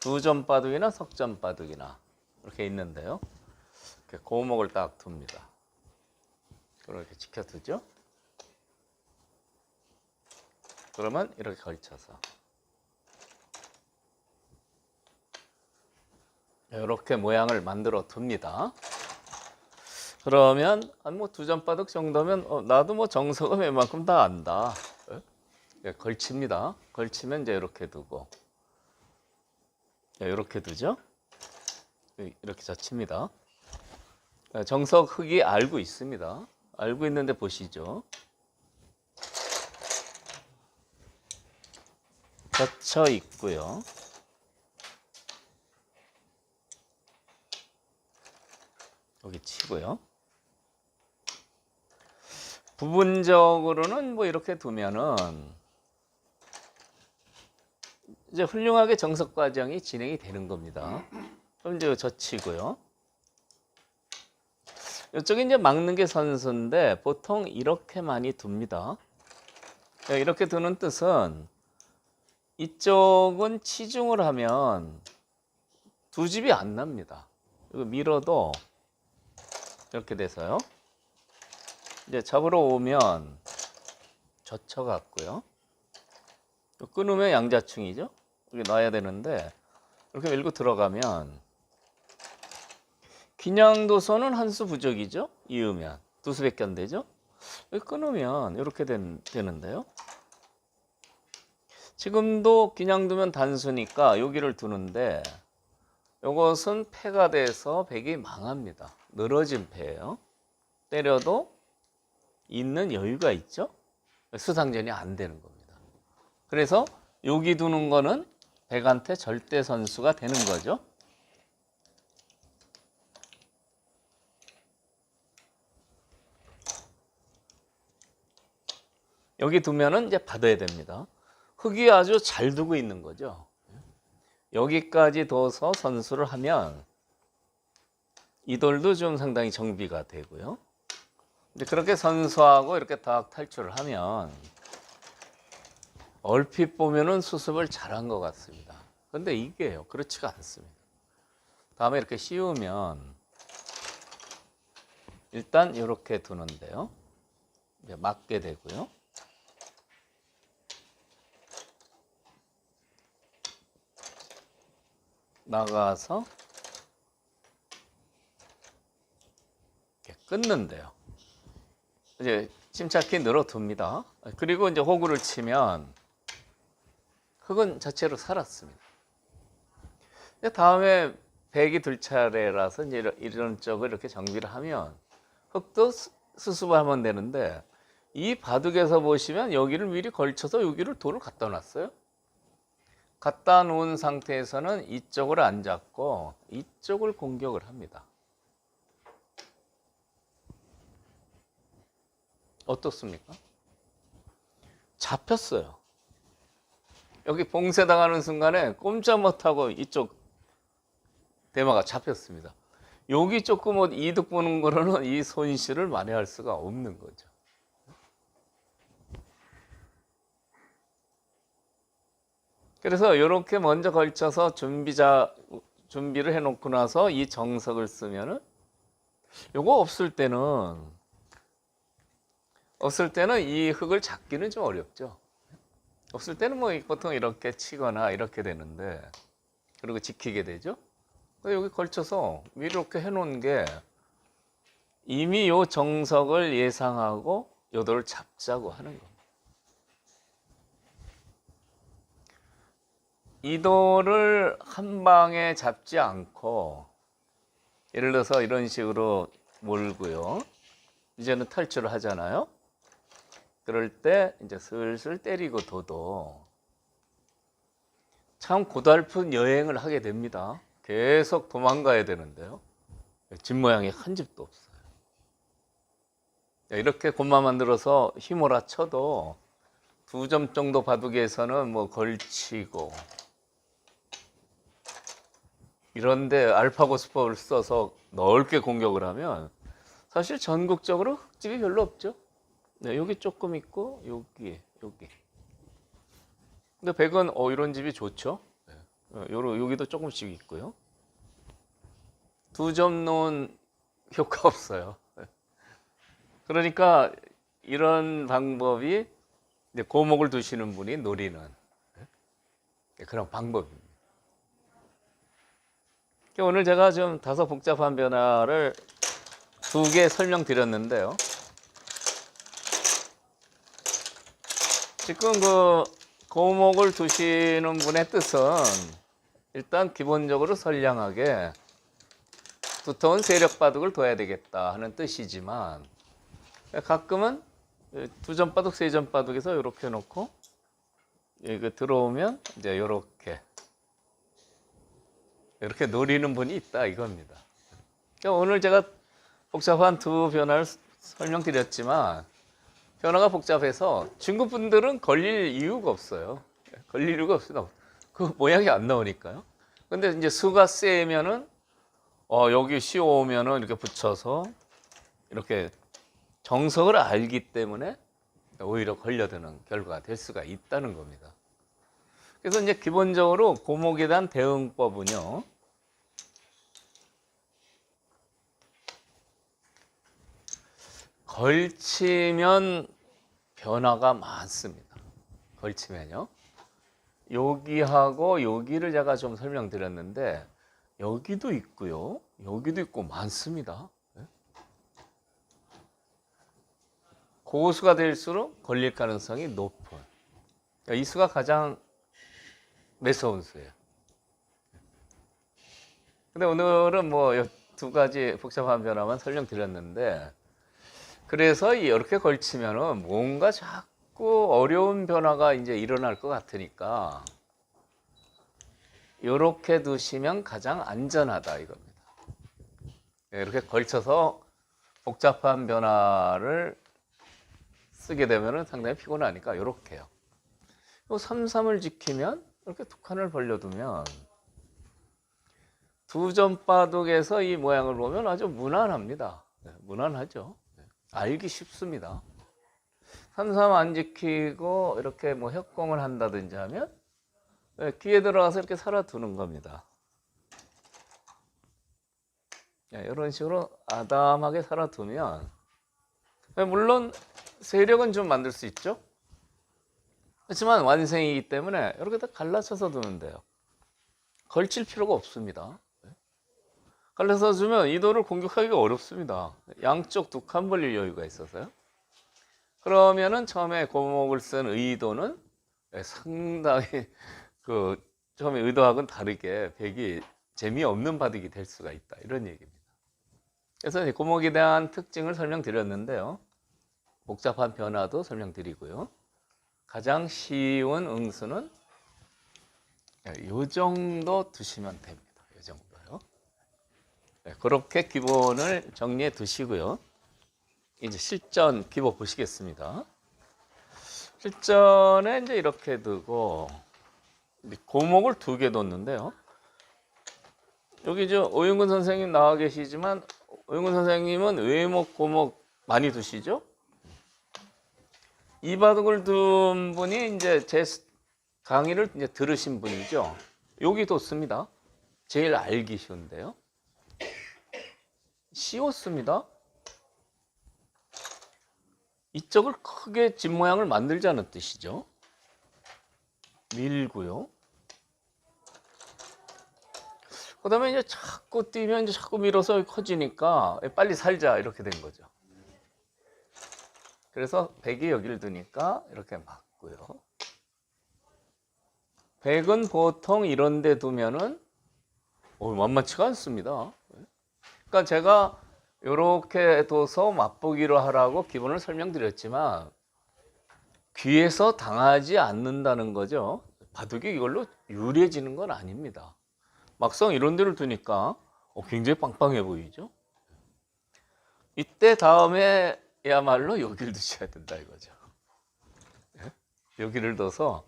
두점바둑이나 석점바둑이나 이렇게 있는데요. 이렇게 고목을 딱 둡니다. 이렇게 지켜두죠. 그러면 이렇게 걸쳐서 이렇게 모양을 만들어 둡니다. 그러면 뭐 두점바둑 정도면 나도 뭐 정석은 웬만큼 다 안다. 걸칩니다. 걸치면 이제 이렇게 두고 이렇게 두죠. 이렇게 젖힙니다. 정석 흙이 알고 있습니다. 알고 있는데 보시죠. 젖혀 있고요. 여기 치고요. 부분적으로는 뭐 이렇게 두면은 이제 훌륭하게 정석 과정이 진행이 되는 겁니다. 그럼 이제 젖히고요. 이쪽에 이제 막는 게 선수인데 보통 이렇게 많이 둡니다. 이렇게 두는 뜻은 이쪽은 치중을 하면 두 집이 안 납니다. 이거 밀어도 이렇게 돼서요. 이제 잡으러 오면 젖혀 갖고요. 끊으면 양자충이죠. 이렇게 놔야 되는데 이렇게 밀고 들어가면 기냥도서는 한 수 부족이죠. 이으면 두 수밖에 안 되죠. 끊으면 이렇게 되는데요. 지금도 그냥 두면 단수니까 여기를 두는데 이것은 패가 돼서 백이 망합니다. 늘어진 패예요. 때려도 있는 여유가 있죠. 수상전이 안 되는 겁니다. 그래서 여기 두는 거는 백한테 절대 선수가 되는 거죠. 여기 두면은 이제 받아야 됩니다. 흙이 아주 잘 두고 있는 거죠. 여기까지 둬서 선수를 하면 이 돌도 좀 상당히 정비가 되고요. 근데 그렇게 선수하고 이렇게 딱 탈출을 하면 얼핏 보면은 수습을 잘한 것 같습니다. 근데 이게요, 그렇지가 않습니다. 다음에 이렇게 씌우면 일단 이렇게 두는데요. 이제 맞게 되고요. 나가서 이렇게 끊는데요. 이제 침착히 늘어둡니다. 그리고 이제 호구를 치면 흙은 자체로 살았습니다. 다음에 백이 둘 차례라서 이제 이런 쪽을 이렇게 정비를 하면 흙도 수습을 하면 되는데 이 바둑에서 보시면 여기를 미리 걸쳐서 여기를 돌을 갖다 놨어요. 갖다 놓은 상태에서는 이쪽을 안 잡고 이쪽을 공격을 합니다. 어떻습니까? 잡혔어요. 여기 봉쇄당하는 순간에 꼼짝 못하고 이쪽 대마가 잡혔습니다. 여기 조금 이득 보는 거로는 이 손실을 만회할 수가 없는 거죠. 그래서 이렇게 먼저 걸쳐서 준비를 해놓고 나서 이 정석을 쓰면은 요거 없을 때는 이 흙을 잡기는 좀 어렵죠. 없을 때는 뭐 보통 이렇게 치거나 이렇게 되는데 그리고 지키게 되죠. 여기 걸쳐서 미리 이렇게 해놓은 게 이미 요 정석을 예상하고 요도를 잡자고 하는 겁니다. 이 돌을 한 방에 잡지 않고 예를 들어서 이런 식으로 몰고요. 이제는 탈출을 하잖아요. 그럴 때 이제 슬슬 때리고 둬도 참 고달픈 여행을 하게 됩니다. 계속 도망가야 되는데요. 집 모양이 한 집도 없어요. 이렇게 곰마 만들어서 휘몰아 쳐도 2점 정도 바둑에서는 뭐 걸치고 이런데 알파고스법을 써서 넓게 공격을 하면 사실 전국적으로 흙집이 별로 없죠. 네, 여기 조금 있고 여기. 근데 백은 이런 집이 좋죠. 네. 여기도 조금씩 있고요. 두 점 놓은 효과 없어요. 그러니까 이런 방법이 이제 고목을 두시는 분이 노리는 그런 방법입니다. 오늘 제가 좀 다소 복잡한 변화를 두 개 설명드렸는데요. 지금 그 고목을 두시는 분의 뜻은 일단 기본적으로 선량하게 두터운 세력 바둑을 둬야 되겠다 하는 뜻이지만, 가끔은 두 점 바둑, 세 점 바둑에서 이렇게 놓고 이거 들어오면 이제 이렇게 노리는 분이 있다 이겁니다. 그러니까 오늘 제가 복잡한 두 변화를 설명드렸지만, 변화가 복잡해서 중급분들은 걸릴 이유가 없어요. 걸릴 이유가 없어요. 그 모양이 안 나오니까요. 근데 이제 수가 세면은 여기 씌워오면은 이렇게 붙여서 이렇게 정석을 알기 때문에 오히려 걸려드는 결과가 될 수가 있다는 겁니다. 그래서 이제 기본적으로 고목에 대한 대응법은요, 걸치면 변화가 많습니다. 걸치면요. 여기하고 여기를 제가 좀 설명드렸는데, 여기도 있고요. 여기도 있고 많습니다. 고수가 될수록 걸릴 가능성이 높은, 이 수가 가장 매서운 수예요. 근데 오늘은 뭐 두 가지 복잡한 변화만 설명드렸는데, 그래서 이렇게 걸치면은 뭔가 자꾸 어려운 변화가 이제 일어날 것 같으니까 이렇게 두시면 가장 안전하다 이겁니다. 이렇게 걸쳐서 복잡한 변화를 쓰게 되면 상당히 피곤하니까 이렇게요. 3-3을 지키면 이렇게 두 칸을 벌려두면 두 점 바둑에서 이 모양을 보면 아주 무난합니다. 무난하죠. 알기 쉽습니다. 3-3 안 지키고 이렇게 뭐 협공을 한다든지 하면 귀에 들어가서 이렇게 살아두는 겁니다. 이런 식으로 아담하게 살아두면, 물론 세력은 좀 만들 수 있죠. 그렇지만 완생이기 때문에 이렇게 다 갈라쳐서 두면 돼요. 걸칠 필요가 없습니다. 갈라서 주면 이 돌을 공격하기가 어렵습니다. 양쪽 두 칸 벌릴 여유가 있어서요. 그러면은 처음에 고목을 쓴 의도는 상당히 처음에 의도하고는 다르게 백이 재미없는 바둑이 될 수가 있다 이런 얘기입니다. 그래서 고목에 대한 특징을 설명드렸는데요. 복잡한 변화도 설명드리고요. 가장 쉬운 응수는 이 정도 두시면 됩니다. 이 정도요. 그렇게 기본을 정리해 두시고요. 이제 실전 기본 보시겠습니다. 실전에 이제 이렇게 두고 고목을 두 개 뒀는데요. 여기 오윤근 선생님 나와 계시지만, 오윤근 선생님은 외목, 고목 많이 두시죠? 이 바둑을 둔 분이 이제 제 강의를 이제 들으신 분이죠. 여기 뒀습니다. 제일 알기 쉬운데요. 씌웠습니다. 이쪽을 크게 집 모양을 만들자는 뜻이죠. 밀고요. 그 다음에 이제 자꾸 뛰면 이제 자꾸 밀어서 커지니까 빨리 살자 이렇게 된 거죠. 그래서 백이 여기를 두니까 이렇게 맞고요. 백은 보통 이런 데 두면은 만만치가 않습니다. 그러니까 제가 이렇게 둬서 맛보기로 하라고 기본을 설명드렸지만 귀에서 당하지 않는다는 거죠. 바둑이 이걸로 유리해지는 건 아닙니다. 막상 이런 데를 두니까 굉장히 빵빵해 보이죠. 이때 다음에야말로 여기를 두셔야 된다 이거죠. 여기를 둬서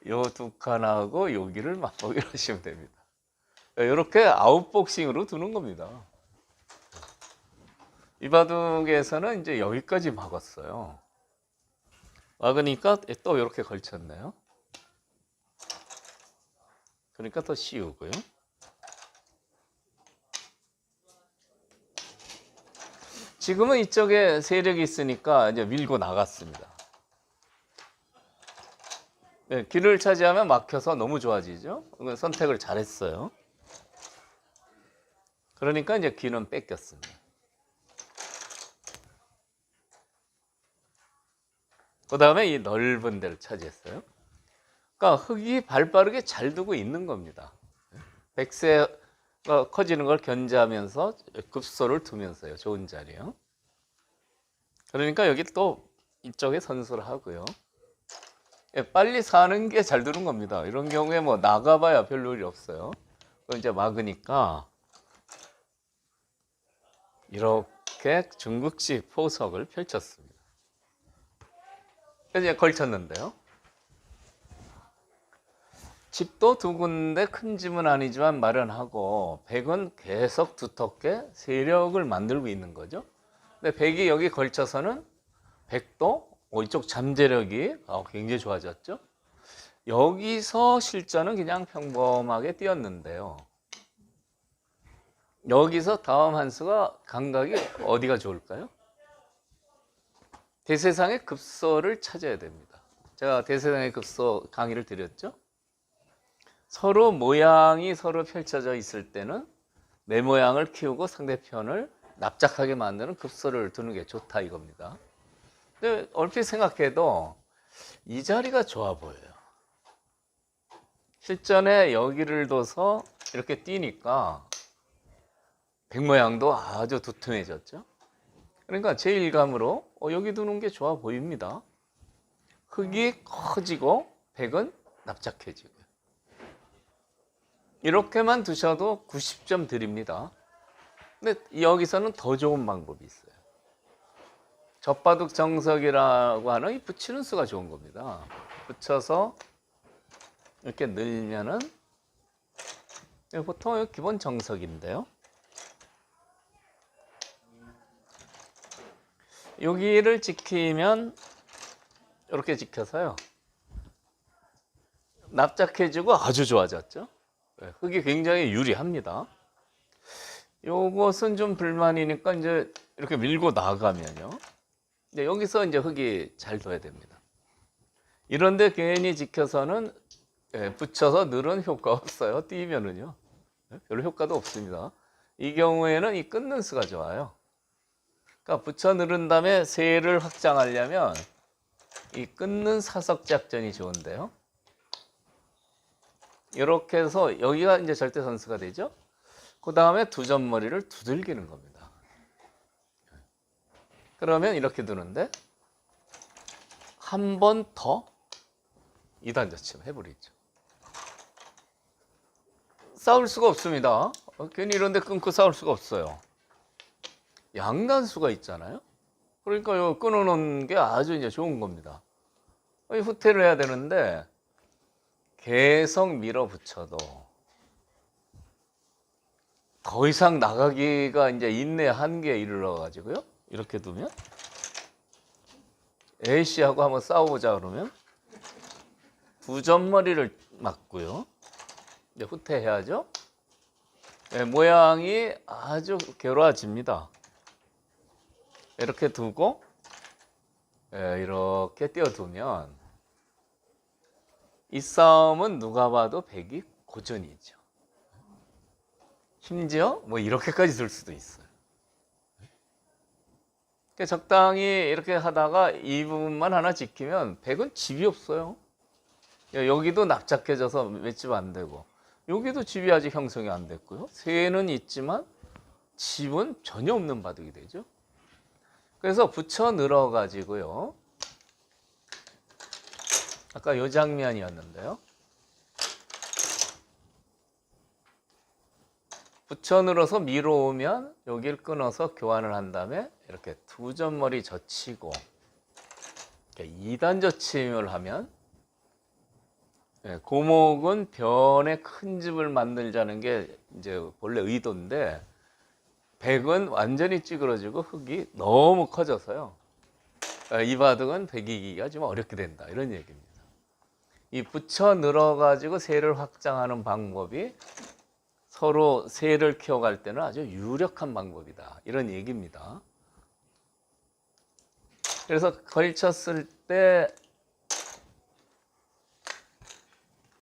요 두 칸하고 여기를 맛보기로 하시면 됩니다. 이렇게 아웃복싱으로 두는 겁니다. 이 바둑에서는 이제 여기까지 막았어요. 막으니까 또 이렇게 걸쳤네요. 그러니까 더 씌우고요. 지금은 이쪽에 세력이 있으니까 이제 밀고 나갔습니다. 네, 길을 차지하면 막혀서 너무 좋아지죠. 선택을 잘했어요. 그러니까 이제 길은 뺏겼습니다. 그 다음에 이 넓은 데를 차지했어요. 그러니까 흙이 발빠르게 잘 두고 있는 겁니다. 백세가 커지는 걸 견제하면서 급소를 두면서요. 좋은 자리요. 그러니까 여기 또 이쪽에 선수를 하고요. 빨리 사는 게 잘 두는 겁니다. 이런 경우에 뭐 나가봐야 별로 일이 없어요. 그걸 이제 막으니까 이렇게 중국식 포석을 펼쳤습니다. 그래서 이제 걸쳤는데요. 집도 두 군데 큰 집은 아니지만 마련하고 백은 계속 두텁게 세력을 만들고 있는 거죠. 근데 백이 여기 걸쳐서는 백도 이쪽 잠재력이 굉장히 좋아졌죠. 여기서 실전은 그냥 평범하게 뛰었는데요. 여기서 다음 한 수가 감각이 어디가 좋을까요? 대세상의 급소를 찾아야 됩니다. 제가 대세상의 급소 강의를 드렸죠. 서로 모양이 서로 펼쳐져 있을 때는 내 모양을 키우고 상대편을 납작하게 만드는 급소를 두는 게 좋다 이겁니다. 근데 얼핏 생각해도 이 자리가 좋아 보여요. 실전에 여기를 둬서 이렇게 뛰니까 백 모양도 아주 두툼해졌죠. 그러니까 제 일감으로 여기 두는 게 좋아 보입니다. 흙이 커지고 백은 납작해지고요. 이렇게만 두셔도 90점 드립니다. 근데 여기서는 더 좋은 방법이 있어요. 젖바둑 정석이라고 하는 이 붙이는 수가 좋은 겁니다. 붙여서 이렇게 늘면은 보통 기본 정석인데요. 여기를 지키면 이렇게 지켜서요. 납작해지고 아주 좋아졌죠. 흙이 굉장히 유리합니다. 요것은 좀 불만이니까 이제 이렇게 밀고 나가면요. 이제 여기서 이제 흙이 잘 둬야 됩니다. 이런데 괜히 지켜서는 붙여서 늘은 효과 없어요. 뛰면은요. 별로 효과도 없습니다. 이 경우에는 이 끊는 수가 좋아요. 그러니까 붙여 누른 다음에 세를 확장하려면 이 끊는 사석 작전이 좋은데요. 이렇게 해서 여기가 이제 절대 선수가 되죠. 그 다음에 두 점머리를 두들기는 겁니다. 그러면 이렇게 두는데 한 번 더 2단 젖힘 해버리죠. 싸울 수가 없습니다. 괜히 이런데 끊고 싸울 수가 없어요. 양단수가 있잖아요. 그러니까 요 끊어놓은 게 아주 이제 좋은 겁니다. 후퇴를 해야 되는데 계속 밀어붙여도 더 이상 나가기가 이제 인내 한계에 이르러가지고요. 이렇게 두면 A씨하고 한번 싸워보자 그러면 두 점머리를 맞고요. 이제 후퇴해야죠. 모양이 아주 괴로워집니다. 이렇게 두고 이렇게 띄워두면 이 싸움은 누가 봐도 백이 고전이죠. 심지어 뭐 이렇게까지 들 수도 있어요. 적당히 이렇게 하다가 이 부분만 하나 지키면 백은 집이 없어요. 여기도 납작해져서 맷집 안 되고 여기도 집이 아직 형성이 안 됐고요. 새는 있지만 집은 전혀 없는 바둑이 되죠. 그래서 붙여 늘어 가지고요. 아까 이 장면이었는데요. 붙여 늘어서 밀어오면 여기를 끊어서 교환을 한 다음에 이렇게 두 점머리 젖히고 2단 젖힘을 하면 고목은 변에 큰 집을 만들자는 게 이제 본래 의도인데 백은 완전히 찌그러지고 흙이 너무 커져서요. 이 바둑은 백 이기기가 좀 어렵게 된다 이런 얘기입니다. 이 붙여 늘어가지고 세를 확장하는 방법이 서로 세를 키워갈 때는 아주 유력한 방법이다. 이런 얘기입니다. 그래서 걸쳤을 때